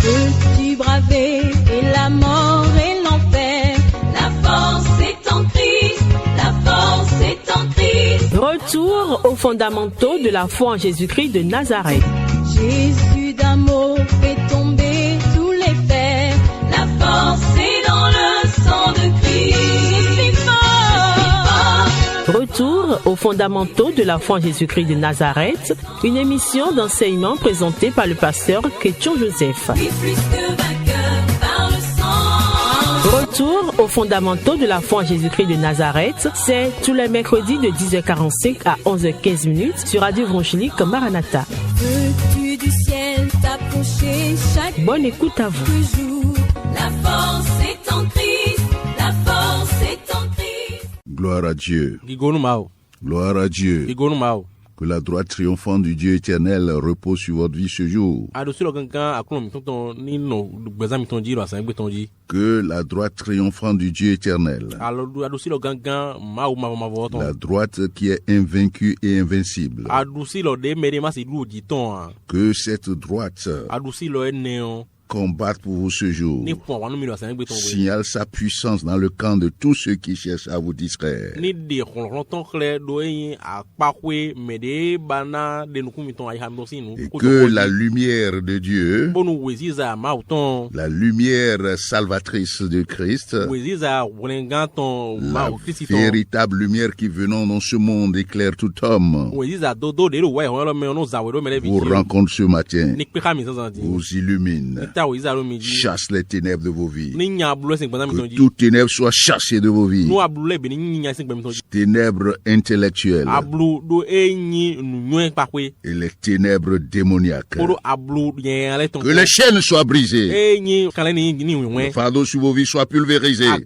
Peux-tu braver et la mort et l'enfer? La force est en Christ, la force est en Christ. Retour aux fondamentaux de la foi en Jésus-Christ de Nazareth. Jésus d'amour fait tomber tous les fers. La force est dans le sang de Christ. Je suis fort. Retour aux fondamentaux de la foi en Jésus-Christ de Nazareth, une émission d'enseignement présentée par le pasteur Ketchon Joseph. Plus que vainqueur par le sang. Retour aux fondamentaux de la foi en Jésus-Christ de Nazareth, c'est tous les mercredis de 10h45 à 11h15 sur Radio Évangélique Maranatha. Veux-tu du ciel t'approcher chaque Bonne écoute à vous. jour? La force est en Christ, la force est en Christ. Gloire à Dieu. Gigonumao. Gloire à Dieu. Gigonumao. Que la droite triomphante du Dieu éternel repose sur votre vie ce jour. Adosilo gangan akulon mi tonton ni no gbezan mi tonji lo asan gbe tonji. Que la droite triomphante du Dieu éternel. Adosilo gangan ma voton. La droite qui est invaincue et invincible. Adosilo de mere ma si lu jiton. Que cette droite Adosilo eneon. combatte pour vous ce jour. Ni fon wanu mi lo asan gbe tonwe. Signale sa puissance dans le camp de tous ceux qui cherchent à vous distraire. Ni de ronton kle do yin apakwe me de bana de nuku mi ton ay hamdo sinu. Et que la lumière de Dieu, bonu weziza ma uton. la lumière salvatrice de Christ, Weziza wolenganton la ma ofisiton. véritable lumière qui venant dans ce monde éclaire tout homme, Weziza dodo de lo wa ho me ono zawero me le vous rencontre ce matin, Ni pe kami sanzandi. vous illumine, chasse les ténèbres de vos vies. Que toute ténèbre soit chassée de vos vies. Ténèbres intellectuelles et les ténèbres démoniaques. Que les chaînes soient brisées. Le fardeau sur vos vies soit pulvérisé. Et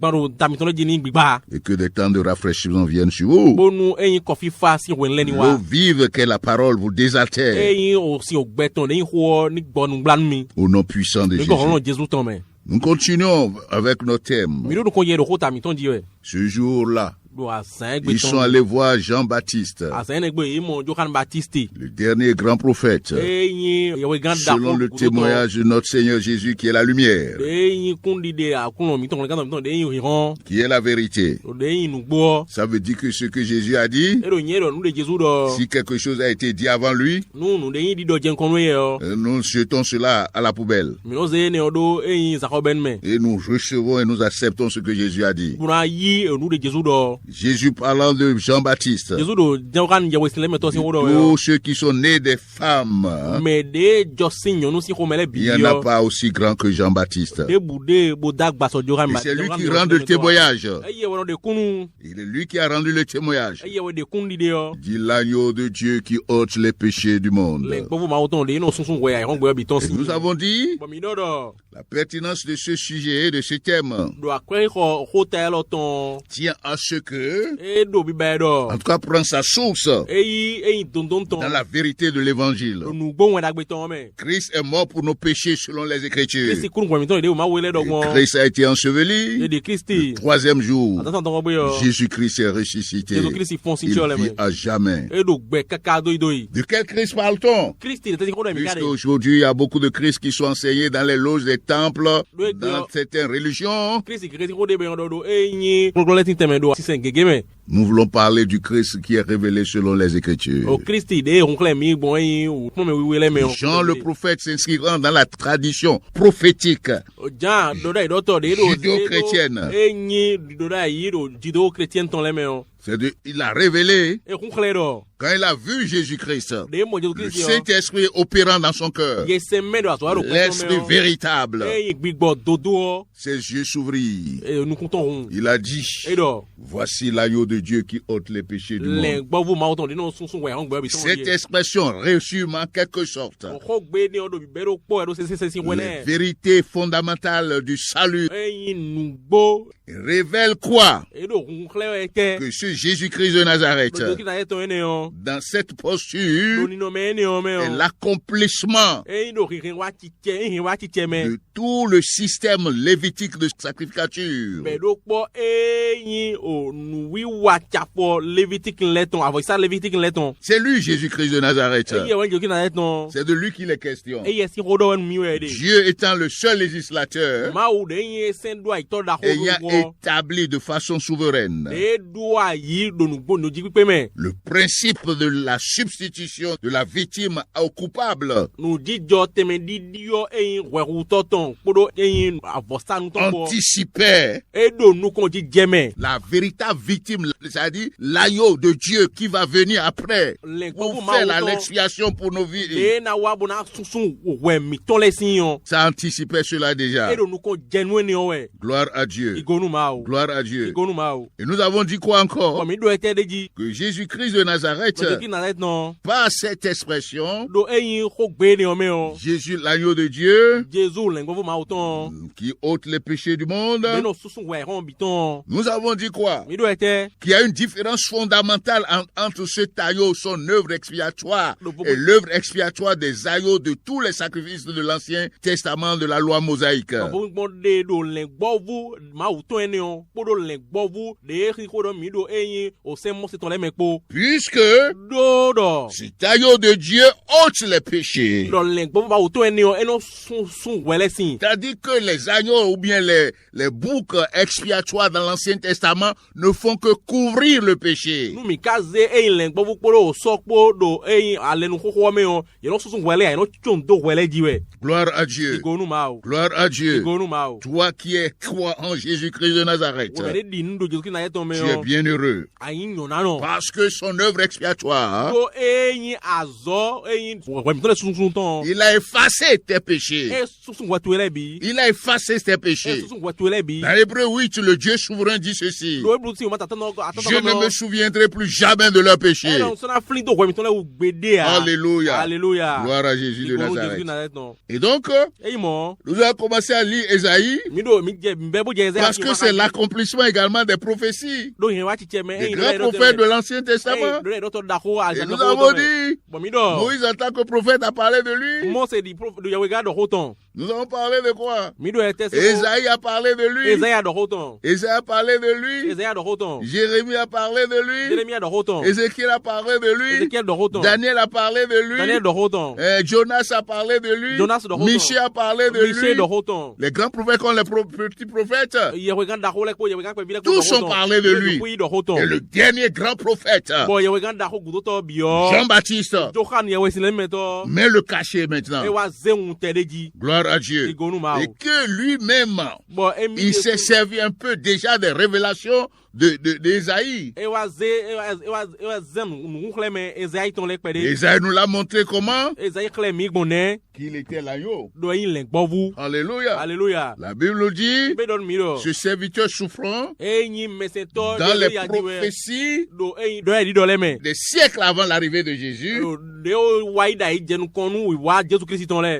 que des temps de rafraîchissement viennent sur vous. L'eau vive qu'est la parole vous désaltère. Au nom puissant de Jésus. Nous continuons avec nos thèmes. Ce jour-là, ils sont allés voir Jean-Baptiste, le dernier grand prophète, selon le témoignage de notre Seigneur Jésus qui est la lumière, qui est la vérité. Ça veut dire que ce que Jésus a dit, si quelque chose a été dit avant lui, nous jetons cela à la poubelle. Et nous recevons et nous acceptons ce que Jésus a dit. Jésus parlant de Jean-Baptiste, tous ceux qui sont nés des femmes, il n'y en a pas aussi grand que Jean-Baptiste. Et c'est lui qui rend le témoignage. Il est lui qui a rendu le témoignage. Dit l'agneau de Dieu qui ôte les péchés du monde. Et nous avons dit la pertinence de ce sujet, de ce thème, tient à ce que, en tout cas, prend sa source dans la vérité de l'évangile. Christ est mort pour nos péchés selon les Écritures. Christ a été enseveli. Le troisième jour, Jésus-Christ est ressuscité. Il vit à jamais. De quel Christ parle-t-on? Puisqu'aujourd'hui, il y a beaucoup de Christ qui sont enseignés dans les loges des temples, dans certaines religions. Nous voulons parler du Christ qui est révélé selon les Écritures. Jean le prophète s'inscrivant dans la tradition prophétique judéo-chrétienne. C'est-à-dire, il a révélé, quand il a vu Jésus-Christ, le Saint-Esprit opérant dans son cœur, l'Esprit véritable, ses yeux s'ouvrirent. Il a dit, voici l'agneau de Dieu qui ôte les péchés du monde. Cette expression résume en quelque sorte les vérités fondamentales du salut. Révèle quoi? Que ce Jésus-Christ de Nazareth dans cette posture est l'accomplissement de tout le système lévitique de sacrificature. C'est lui, Jésus-Christ de Nazareth. C'est de lui qu'il est question. Dieu étant le seul législateur ayant établi de façon souveraine le principe de la substitution de la victime au coupable, anticipait la véritable victime, c'est-à-dire l'agneau de Dieu qui va venir après pour faire l'expiation pour nos vies. Ça anticipait cela déjà. Gloire à Dieu. Gloire à Dieu. Et nous avons dit quoi encore? Que Jésus-Christ de Nazareth, par cette expression, Jésus, l'agneau de Dieu, qui ôte les péchés du monde, nous avons dit quoi? Qu'il y a une différence fondamentale entre cet agneau, son œuvre expiatoire, et l'œuvre expiatoire des agneaux de tous les sacrifices de l'Ancien Testament de la loi mosaïque. Puisque cet agneau de Dieu ôte les péchés. C'est-à-dire que les agneaux ou bien les boucs expiatoires dans l'Ancien Testament ne font que couvrir le péché. Gloire à Dieu. Gloire à Dieu. Toi qui crois en Jésus-Christ de Nazareth, tu es bien heureux. Parce que son œuvre expiatoire, il a effacé tes péchés. Il a effacé tes péchés. Dans Hébreux 8, le Dieu souverain dit ceci: je ne me souviendrai plus jamais de leurs péchés. Alléluia. Alléluia. Gloire à Jésus de Nazareth. Et donc, nous avons commencé à lire Ésaïe parce que c'est l'accomplissement également des prophéties des grands prophètes de l'Ancien Testament. Et nous avons dit, Moïse en tant que prophète a parlé de lui. Nous avons parlé de quoi? Ésaïe a parlé de lui. Ésaïe a parlé de lui. Jérémie a parlé de lui. Ézéchiel a parlé de lui. Daniel a parlé de lui. Jonas a parlé de lui. Michée a parlé de lui. Les grands prophètes comme les petits prophètes, tous ont parlé de lui. Et le dernier grand prophète, Jean-Baptiste, met le cachet maintenant. Gloire à Dieu. Et que lui-même, il s'est servi un peu déjà des révélations d'Ésaïe. Ésaïe nous l'a montré comment? Qu'il était l'agneau. Alléluia. Alléluia. La Bible dit, ce serviteur souffrant, dans les prophéties, des siècles avant l'arrivée de Jésus,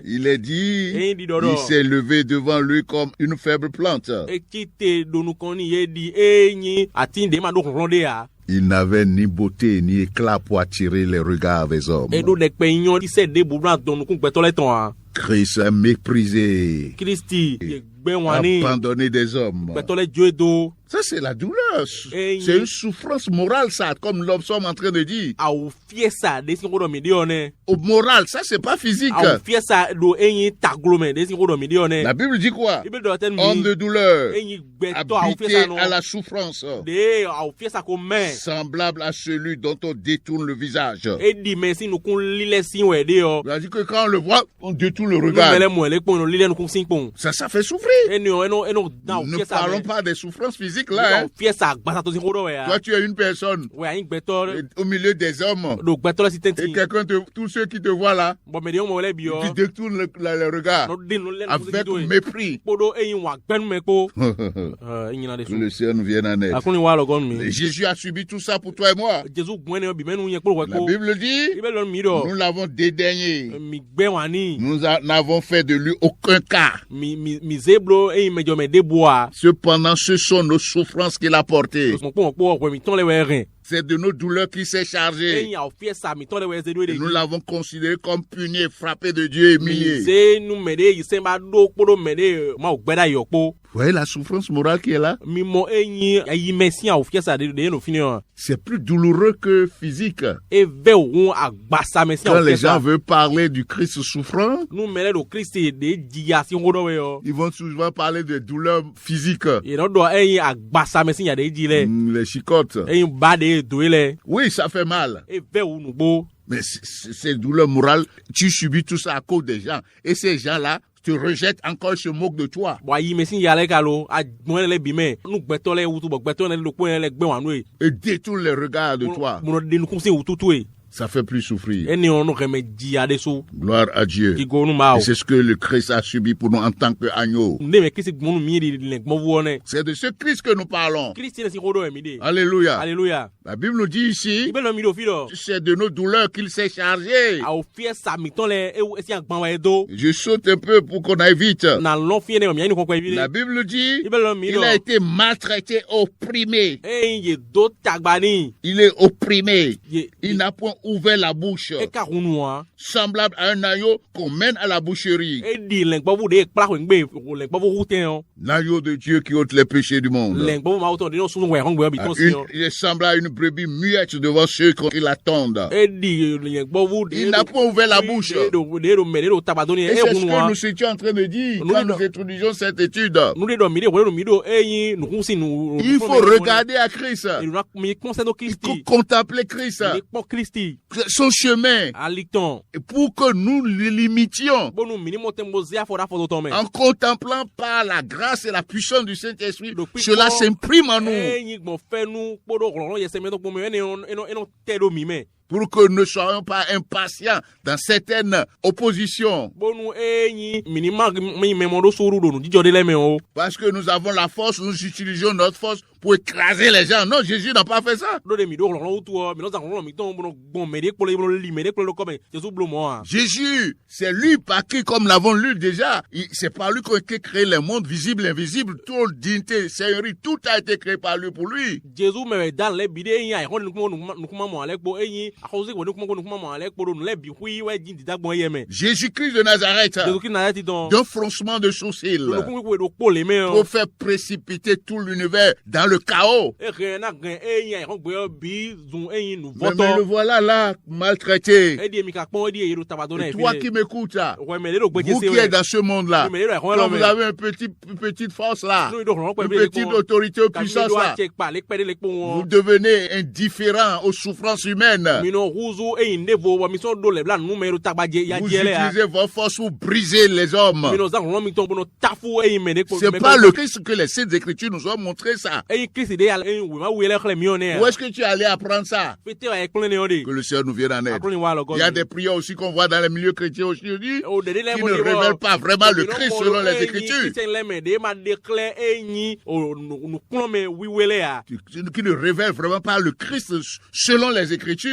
il est dit, il s'est levé devant lui comme une faible plante. Il n'avait ni beauté ni éclat pour attirer les regards des hommes. Christ a méprisé, abandonné des hommes. Ça, c'est la douleur. C'est une souffrance morale, ça, comme nous sommes en train de dire. Au moral, ça, c'est pas physique. La Bible dit quoi? Homme de douleur, habité à la souffrance, semblable à celui dont on détourne le visage. Il dit que quand on le voit, on détourne le regard. Ça fait souffrir. Ne parlons pas des souffrances physiques là. Hein. Toi, tu es une personne au milieu des hommes. Et quelqu'un, tous ceux qui te voient là, tu détournes le regard avec mépris. Que le Seigneur nous vienne en aide. Et Jésus a subi tout ça pour toi et moi. La Bible dit, nous l'avons dédaigné. Nous n'avons fait de lui aucun cas. Cependant, ce sont nos souffrances qu'il a portées. C'est de nos douleurs qu'il s'est chargé. Nous l'avons considéré comme puni et frappé de Dieu et humilié. Vous voyez la souffrance morale qui est là? C'est plus douloureux que physique. Quand les gens veulent parler du Christ souffrant, ils vont souvent parler de douleurs physiques. Les chicottes. Oui, ça fait mal. Mais ces douleurs morales, tu subis tout ça à cause des gens. Et ces gens-là te rejettent encore, se moquent de toi. Et détournent les regards de toi. Ça fait plus souffrir. Gloire à Dieu. Et c'est ce que le Christ a subi pour nous en tant qu'agneau. C'est de ce Christ que nous parlons. Alléluia. Alléluia. La Bible nous dit ici, c'est de nos douleurs qu'il s'est chargé. Je saute un peu pour qu'on aille vite. La Bible dit, il a été maltraité, opprimé. Il est opprimé. Il n'a point ouvert la bouche, semblable à un agneau qu'on mène à la boucherie. L'agneau de Dieu qui ôte les péchés du monde. Il est semblable à une brebis muette devant ceux qui l'attendent. Il n'a pas ouvert la bouche. Et c'est ce que nous étions en train de dire quand nous introduisions cette étude. Il faut regarder à Christ. Il faut contempler Christ. Son chemin, pour que nous l'imitions en contemplant par la grâce et la puissance du Saint-Esprit, cela s'imprime en nous pour que nous ne soyons pas impatients dans certaines oppositions. Parce que nous avons la force, nous utilisons notre force pour écraser les gens. Non, Jésus n'a pas fait ça. Jésus, c'est lui par qui, comme l'avons lu déjà, c'est par lui qu'a été créé les mondes visibles et invisibles, toute dignité, seigneurie, tout a été créé par lui pour lui. Jésus-Christ de Nazareth, d'un froncement de sourcils, pour faire précipiter tout l'univers dans le chaos. Mais le voilà là, maltraité. Et toi qui m'écoutes là, vous qui êtes dans ce monde-là, quand vous avez une petite force là, une petite autorité ou puissance là, vous devenez indifférent aux souffrances humaines. Vous utilisez vos forces pour briser les hommes. C'est pas le Christ que les Saintes Écritures nous ont montré ça. Où est-ce que tu es allé apprendre ça? Que le Seigneur nous vienne en aide. Il y a des prières aussi qu'on voit dans les milieux chrétiens aujourd'hui qui ne révèlent pas vraiment le Christ selon les Écritures. Qui ne révèlent vraiment pas le Christ selon les Écritures.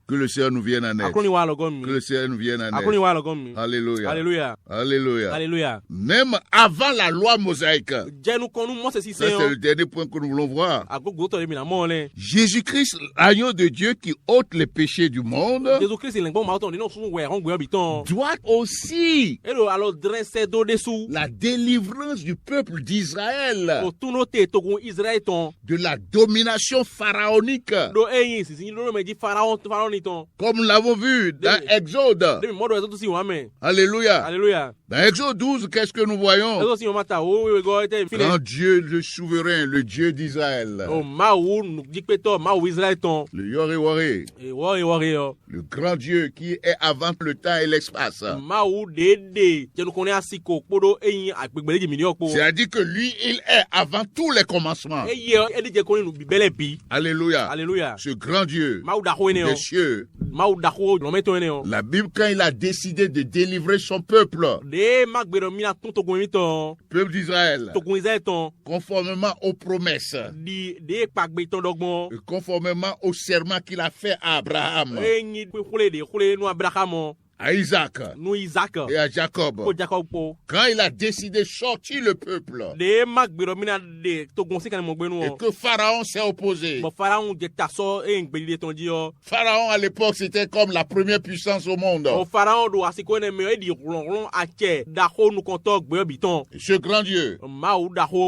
Que le Seigneur nous vienne en aide. Que le Seigneur nous vienne en aide. Alléluia. Alléluia. Alléluia. Alléluia. Même avant la loi mosaïque. Ça, c'est le dernier point que nous voulons voir. Jésus-Christ, l'agneau de Dieu qui ôte les péchés du monde, doit aussi la délivrance du peuple d'Israël de la domination pharaonique. Comme nous l'avons vu dans Exode. Alléluia. Alléluia. Dans Exode 12, qu'est-ce que nous voyons? Grand Dieu, le souverain, le Dieu d'Israël. Le Yore-Ware. Le grand Dieu qui est avant le temps et l'espace. C'est-à-dire que lui, il est avant tous les commencements. Alléluia. Alléluia. Ce grand Dieu des cieux. La Bible, quand il a décidé de délivrer son peuple d'Israël, conformément aux promesses, conformément au serment qu'il a fait à Abraham, à Isaac et à Jacob. Quand il a décidé de sortir le peuple et que Pharaon s'est opposé. Pharaon à l'époque c'était comme la première puissance au monde. Ce grand Dieu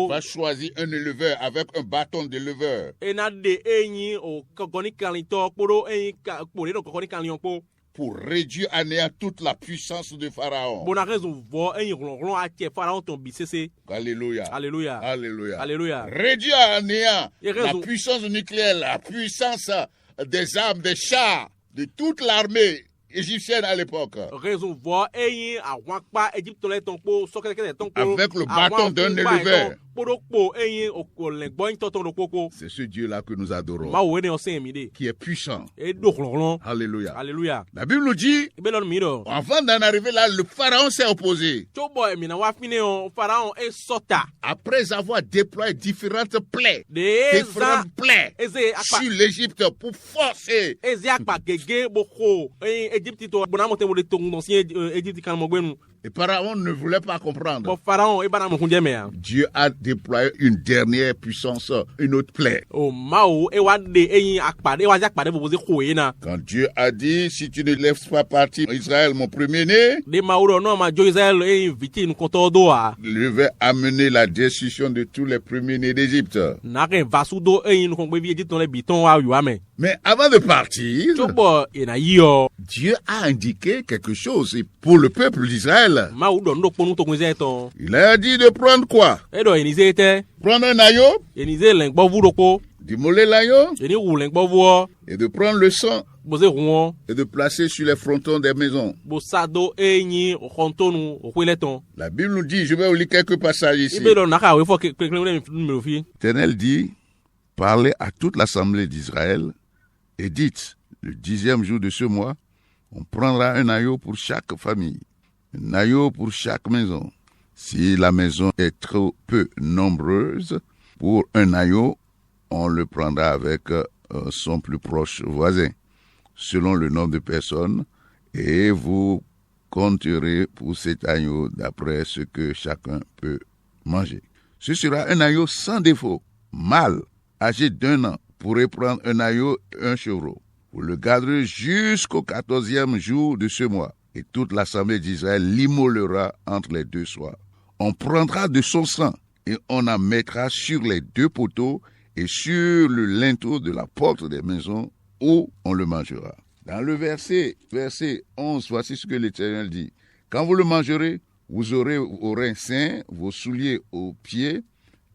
va choisir un éleveur avec un bâton d'éleveur pour réduire à néant toute la puissance de Pharaon. Alléluia. Alléluia. Alléluia. Alléluia. Réduire à néant la puissance nucléaire, la puissance des armes, des chars, de toute l'armée égyptienne à l'époque. Avec le bâton d'un éleveur. C'est ce Dieu-là que nous adorons, qui est puissant. Alléluia. Alléluia. La Bible nous dit, avant d'en arriver là, le Pharaon s'est opposé. Après avoir déployé différentes plaies sur l'Égypte pour forcer. Et Pharaon ne voulait pas comprendre. Dieu a déployé une dernière puissance, une autre plaie. Quand Dieu a dit, si tu ne laisses pas partir Israël, mon premier-né, je vais amener la destruction de tous les premiers-nés d'Égypte. Mais avant de partir, Dieu a indiqué quelque chose pour le peuple d'Israël. Il a dit de prendre quoi? Prendre un agneau, d'immoler l'agneau et de prendre le sang et de placer sur les frontons des maisons. La Bible nous dit, je vais vous lire quelques passages ici. L'Éternel dit, parlez à toute l'assemblée d'Israël et dites, le 10e jour de ce mois, on prendra un agneau pour chaque famille, un agneau pour chaque maison. Si la maison est trop peu nombreuse, pour un agneau, on le prendra avec son plus proche voisin, selon le nombre de personnes, et vous compterez pour cet agneau d'après ce que chacun peut manger. Ce sera un agneau sans défaut, mâle, âgé d'1 an, pourrait prendre un agneau et un chevreau. Vous le garderez jusqu'au 14e jour de ce mois, et toute l'assemblée d'Israël l'immolera entre les 2 soirs. On prendra de son sang, et on en mettra sur les 2 poteaux et sur le linteau de la porte des maisons où on le mangera. Dans le verset 11, voici ce que l'Éternel dit. Quand vous le mangerez, vous aurez vos reins sains, vos souliers aux pieds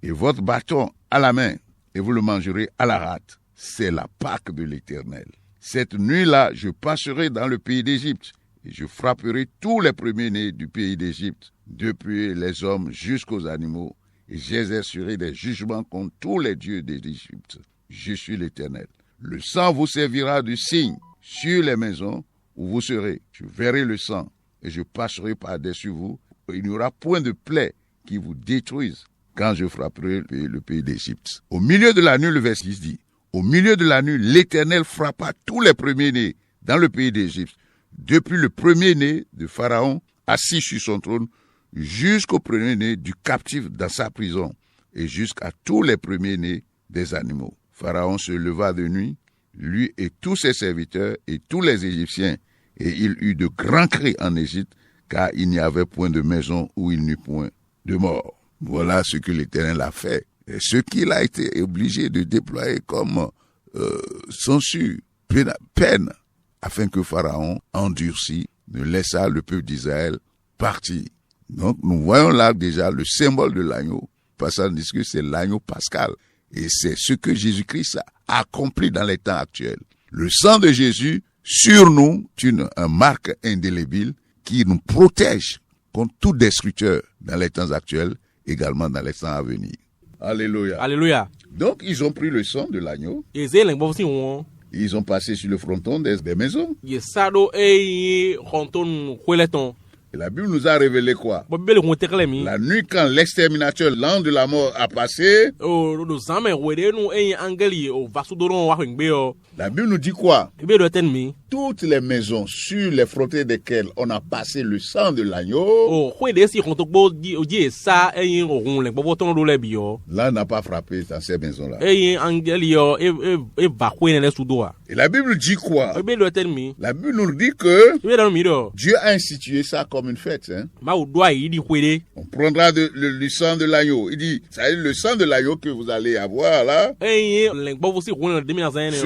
et votre bâton à la main, et vous le mangerez à la rate. C'est la Pâque de l'Éternel. Cette nuit-là, je passerai dans le pays d'Égypte, et je frapperai tous les premiers-nés du pays d'Égypte, depuis les hommes jusqu'aux animaux, et j'exercerai des jugements contre tous les dieux d'Égypte. Je suis l'Éternel. Le sang vous servira de signe sur les maisons où vous serez. Je verrai le sang, et je passerai par-dessus vous. Il n'y aura point de plaie qui vous détruise quand je frapperai le pays d'Égypte. Au milieu de la nuit, le verset 10 dit, au milieu de la nuit, l'Éternel frappa tous les premiers-nés dans le pays d'Égypte, depuis le premier-né de Pharaon, assis sur son trône, jusqu'au premier-né du captif dans sa prison, et jusqu'à tous les premiers-nés des animaux. Pharaon se leva de nuit, lui et tous ses serviteurs et tous les Égyptiens, et il eut de grands cris en Égypte, car il n'y avait point de maison où il n'eût point de mort. Voilà ce que l'Éternel a fait, et ce qu'il a été obligé de déployer comme censure, peine, afin que Pharaon endurci, ne laissa le peuple d'Israël partir. Donc nous voyons là déjà le symbole de l'agneau, parce qu'on dit que c'est l'agneau pascal. Et c'est ce que Jésus-Christ a accompli dans les temps actuels. Le sang de Jésus sur nous est une marque indélébile qui nous protège contre tout destructeur dans les temps actuels, également dans les temps à venir. Alléluia. Alléluia. Donc ils ont pris le sang de l'agneau. Ils ont passé sur le fronton des maisons. Et la Bible nous a révélé quoi? La nuit quand l'exterminateur, l'ange de la mort, a passé, La Bible nous dit quoi? Toutes les maisons sur les frontières desquelles on a passé le sang de l'agneau, là n'a pas frappé dans ces maisons-là. Et la Bible dit quoi? La Bible nous dit que Dieu a institué ça comme une fête. Hein? On prendra le sang de l'agneau. Il dit, ça veut dire le sang de l'agneau que vous allez avoir là, ce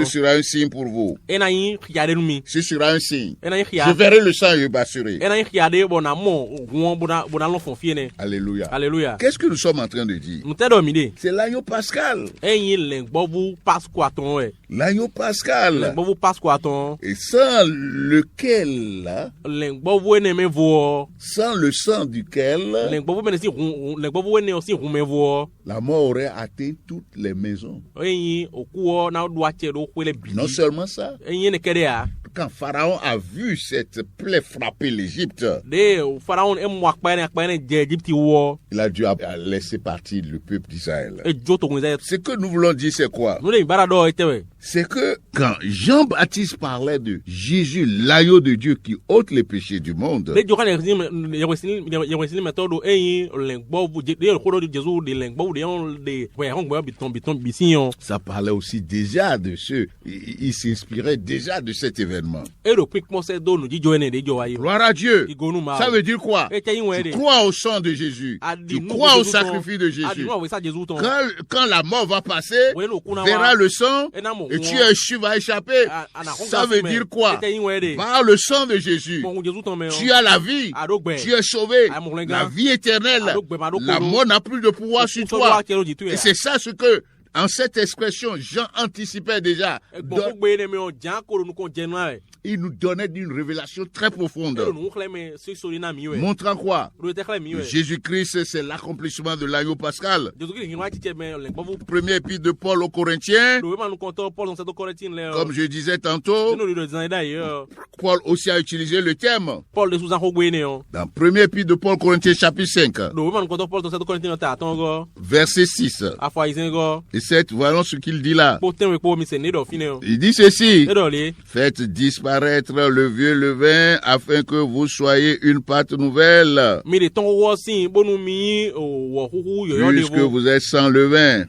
sera un signe pour vous. Ce sera un signe. Je verrai le sang et je basserai. Alléluia. Alléluia. Qu'est-ce que nous sommes en train de dire? C'est l'agneau pascal. L'agneau pascal. Et sans lequel, là, sans le sang duquel, la mort aurait atteint toutes les maisons. Non seulement ça, quand Pharaon a vu cette plaie frapper l'Égypte, il a dû laisser partir le peuple d'Israël. Ce que nous voulons dire, c'est quoi? C'est que quand Jean-Baptiste parlait de Jésus, l'agneau de Dieu qui ôte les péchés du monde, ça parlait aussi déjà de ceux, il s'inspirait déjà de cet événement. Gloire à Dieu. Ça veut dire quoi? Tu crois au sang de Jésus, tu crois au sacrifice de Jésus. Quand la mort va passer, verra le sang et tu vas échapper. Ça veut dire quoi? Par le sang de Jésus, tu as la vie, tu es sauvé, la vie éternelle, la mort n'a plus de pouvoir sur toi. Et c'est ça ce que, en cette expression, Jean anticipait déjà. Il nous donnait une révélation très profonde. Montrant quoi? Jésus-Christ, c'est l'accomplissement de l'agneau pascal. Premier épître de Paul aux Corinthiens. Comme je disais tantôt, Paul aussi a utilisé le thème. Dans premier épître de Paul aux Corinthiens, chapitre 5, verset 6 et 7, voyons ce qu'il dit là. Il dit ceci: faites disparaître le vieux levain afin que vous soyez une pâte nouvelle. Puisque vous êtes sans levain,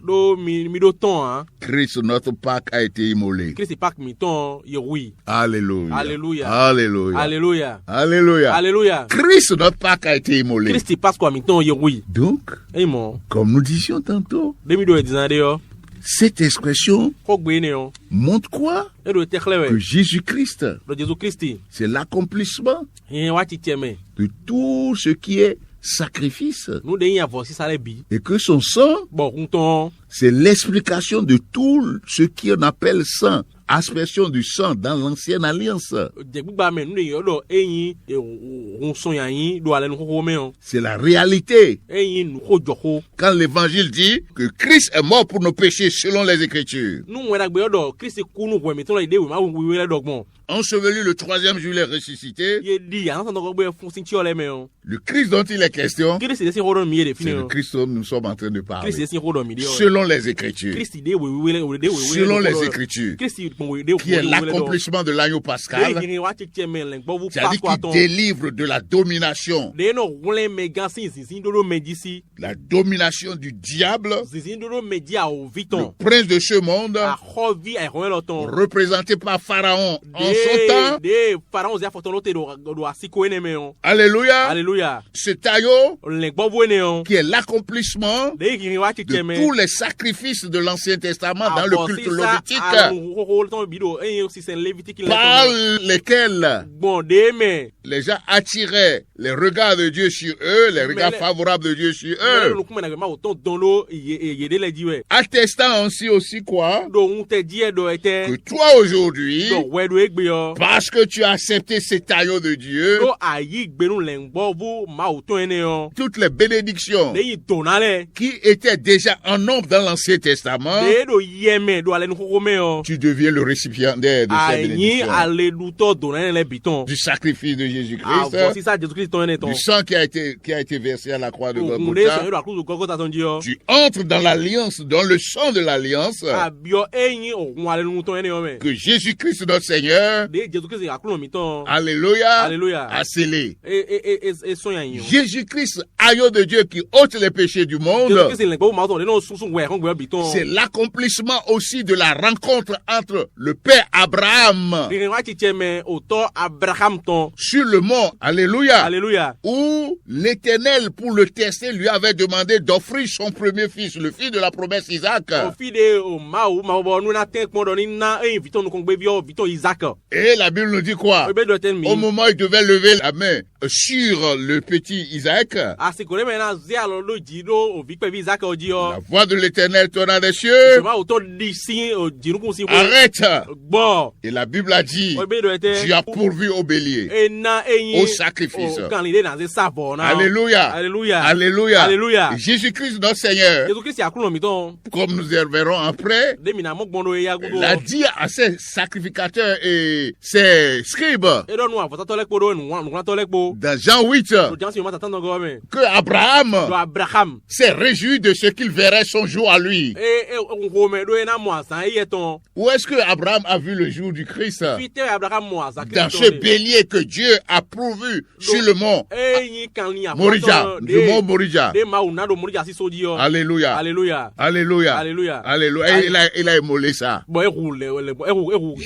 Christ, notre Pâque, a été immolé. Alléluia. Alléluia. Alléluia. Alléluia. Alléluia. Alléluia. Christ, notre Pâque, a été immolé. Donc, comme nous disions tantôt, cette expression montre quoi? Que Jésus-Christ, c'est l'accomplissement de tout ce qui est sacrifice. Et que son sang, c'est l'explication de tout ce qu'on appelle sang. Aspersion du sang dans l'ancienne alliance. C'est la réalité. Quand l'évangile dit que Christ est mort pour nos péchés selon les Écritures, enseveli le 3e juillet ressuscité, le Christ dont il est question, c'est le Christ dont nous sommes en train de parler. Selon les Écritures. Selon les Écritures. Qui est l'accomplissement de l'agneau pascal. C'est-à-dire qui délivre de la domination. La domination du diable. Le prince de ce monde. Représenté par Pharaon en son temps. Alléluia. Alléluia. Cet agneau qui est l'accomplissement de tous les sacrifices de l'Ancien Testament dans le culte lévitique, par lesquels les gens attiraient les regards de Dieu sur eux, les regards favorables de Dieu sur eux, attestant ainsi aussi quoi? Que toi aujourd'hui, parce que tu as accepté cet agneau de Dieu, toutes les bénédictions qui étaient déjà en nombre dans l'Ancien Testament, tu deviens le récipiendaire de ces bénédictions. Du sacrifice de Jésus-Christ, du sang qui a été versé à la croix de Golgotha. Tu entres dans l'alliance, dans le sang de l'alliance que Jésus-Christ notre Seigneur, alléluia, a scellé. Jésus-Christ, agneau de Dieu qui ôte les péchés du monde, c'est l'accomplissement aussi de la rencontre entre le Père Abraham sur le mont, alléluia, où l'Éternel, pour le tester, lui avait demandé d'offrir son premier fils, le fils de la promesse Isaac. Et la Bible nous dit quoi? Au moment où il devait lever la main sur le petit Isaac, la voix de l'Éternel tourna des cieux. Arrête! Et la Bible a dit, tu as pourvu au bélier, au sacrifice. Alléluia. Jésus-Christ notre Seigneur, comme nous y reverrons après, l'a dit à ses sacrificateurs et ses scribes dans Jean 8 que Abraham s'est réjoui de ce qu'il verrait son jour à lui. Où est-ce que Abraham a vu le jour du Christ? Dans ce bélier que Dieu a pourvu sur le mont Morija, du mont Morija. Alléluia. Et il a émolé ça.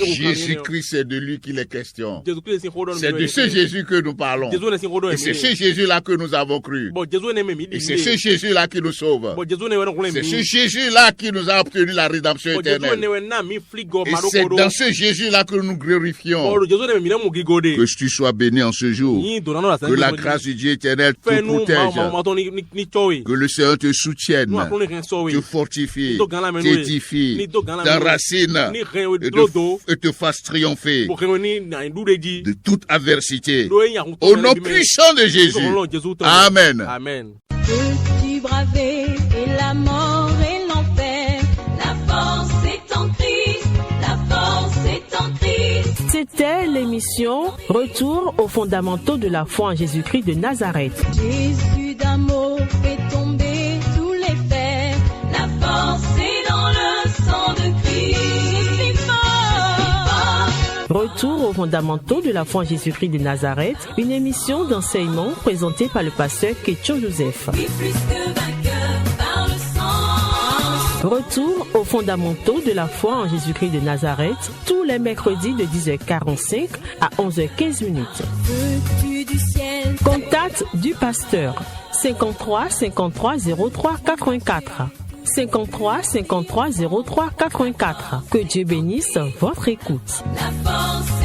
Jésus-Christ, c'est de lui qu'il est question. C'est de ce Jésus que nous parlons. Et c'est ce Jésus-là que nous avons cru. Et c'est ce Jésus-là qui nous sauve. C'est ce Jésus-là qui nous a obtenu la rédemption éternelle. Et c'est dans ce Jésus-là que nous glorifions. Que tu sois béni en ce jour. Que la grâce du Dieu éternel te protège. Que le Seigneur te soutienne, te fortifie, t'édifie, t'enracine et te fasse triompher de toute adversité. Au nom puissant de Jésus. Amen. Peux-tu braver et la mort et l'enfer? La force est en Christ, la force est en Christ. C'était l'émission Retour aux fondamentaux de la foi en Jésus-Christ de Nazareth. Jésus d'un mot fait tomber tous les fers. La force est dans le sang de Christ. Je suis fort. Retour aux fondamentaux de la foi en Jésus-Christ de Nazareth, une émission d'enseignement présentée par le pasteur Ketcho Joseph. Oui, plus que vainqueur par le sang. Retour aux fondamentaux de la foi en Jésus-Christ de Nazareth, tous les mercredis de 10h45 à 11h15. Veux-tu du ciel? Contact du pasteur 53 53 03 84. 53 53 03 84. Que Dieu bénisse votre écoute. La force